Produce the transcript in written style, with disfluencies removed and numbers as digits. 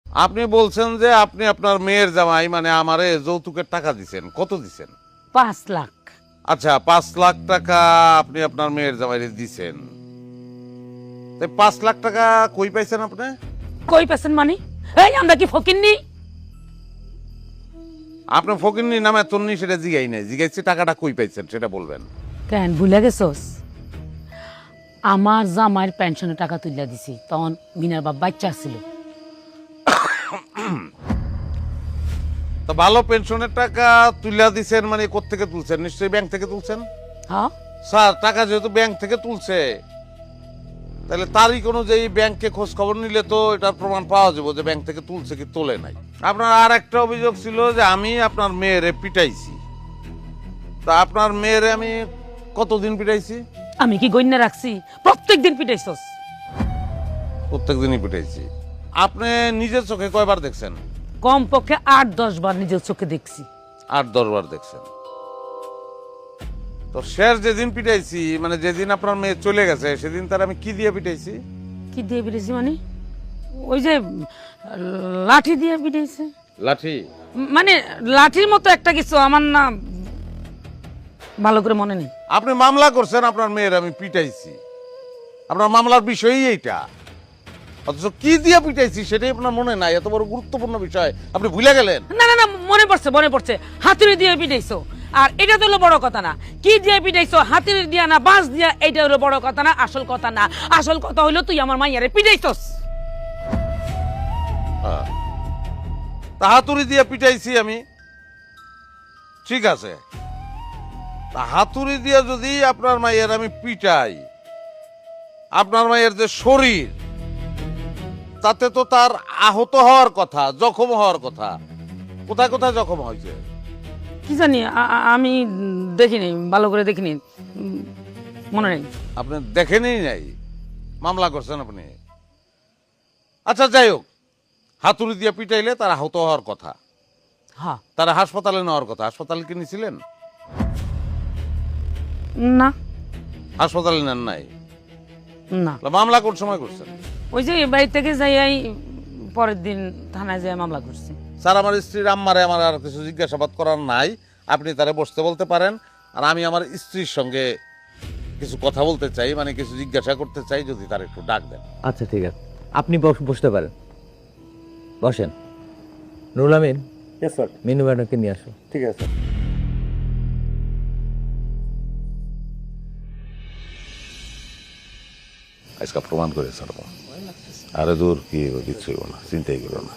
আপনি বলছেন যে আপনি আপনার মেয়ের জামাই মানে আমারে যৌতুকের টাকা দিছেন, কত দিছেন? 5 লাখ। আচ্ছা, 5 লাখ টাকা আপনি আপনার মেয়ের জামাইরে দিছেন। 5 লাখ টাকা কই পাইছেন আপনি? কই পেছেন মানে? এই আমরা কি ফকিন্নি? আপনি ফকিন্নি নামে তন্নি সেটা জিগাই নাই, জিগাইছি টাকাটা কই পাইছেন সেটা বলবেন। কেন ভুলে গেছস? আমার জামাইয়ের পেনশনের টাকা তুইলা দিছি, তখন মিনার বাপ বাচ্চা ছিল। তো ভালো পেনশনের টাকা তুইলা দিছেন মানে কোত্থেকে তুলছেন? নিশ্চয়ই ব্যাংক থেকে তুলছেন। হ্যাঁ, স্যার, টাকা যেহেতু ব্যাংক থেকে তুলছে, তাহলে তারিখ অনুযায়ী ব্যাংকে খোঁজ খবর নিলে তো এটার প্রমাণ পাওয়া যাবে যে ব্যাংক থেকে তুলছে কি তোলে নাই। আপনার আর একটা অভিযোগ ছিল যে আমি আপনার মেয়েরে পিটাইছি। তা আপনার মেয়েরে আমি কতদিন পিটাইছি? আমি কি গণ্য রাখছি? প্রত্যেকদিন পিটাইছস। প্রত্যেক দিনই পিটাইছি। আপনি নিজের চোখে কয়বার দেখছেন? কমপক্ষে 8-10 বার নিজের চোখে দেখছি। 8-10 বার দেখছেন। তো শেষ যেদিন পিটাইছি মানে যেদিন আপনার মেয়ে চলে গেছে সেদিন তার আমি কি দিয়ে পিটাইছি? কি দিয়ে পিটাইছি মানে? ওই যে লাঠি দিয়ে পিটাইছে। লাঠি? মানে লাঠির মতো একটা কিছু, আমার না ভালো করে মনে নেই। আপনি মামলা করছেন আপনার মেয়ের আমি পিটাইছি, আপনার মামলার বিষয়ই এইটা। অথচ কি দিয়ে পিটাইছি সেটাই আপনার মনে নাই। এত বড় গুরুত্বপূর্ণ বিষয় আপনি ভুলে গেলেন। না না না, মনে পড়ছে মনে পড়ছে। হাতুড়ি দিয়ে পিটাইছো, আর এটা তো হলো বড় কথা না। কি দিয়ে পিটাইছো, হাতুড়ি দিয়া না বাঁশ দিয়া, এইটা হলো বড় কথা না, আসল কথা না। আসল কথা হলো তুই আমার মাইয়ারে পিটাইছস। তা হাতুড়ি দিয়ে পিটাইছি আমি, ঠিক আছে। তা হাতুড়ি দিয়ে যদি আপনার মায়ের আমি পিটাই, আপনার মায়ের যে শরীর তাতে তো তার আহত হওয়ার কথা, জখম হওয়ার কথা। কোথায় কোথায় জখম হয়েছে? কি জানি, আমি দেখিনি, ভালো করে দেখিনি, মনে নেই। আপনি দেখেনই নাই, মামলা করছেন আপনি। আচ্ছা যাই হোক, হাতুড়ি দিয়ে পিটাইলে তার আহত হওয়ার কথা, হ্যাঁ। তারা হাসপাতালে নেওয়ার কথা। হাসপাতালে কি নিয়েছিলেন? না হাসপাতালে নেন নাই? না, তা মামলা কোন সময় করছেন? ওই যে বাড়ি থেকে যাই পরের দিন থানায় যাই মামলা করছি। স্যার, আমার স্ত্রীর আম্মারে আমার আর কিছু জিজ্ঞাসাবাদ করার নাই, আপনি তারে বসতে বলতে পারেন। আর আমি আমার স্ত্রীর সঙ্গে কিছু কথা বলতে চাই, মানে কিছু জিজ্ঞাসা করতে চাই, যদি তার একটু ডাক দেন। আচ্ছা ঠিক আছে, আপনি বসতে পারেন, বসেন। নুরুল আমিন, স্যার। মিনু ম্যাডামকে নিয়ে আসো। ঠিক আছে। আজকে প্রমাণ করে ছাড়বো। আরে দূর, কি কিচ্ছু না, চিন্তাই করো না।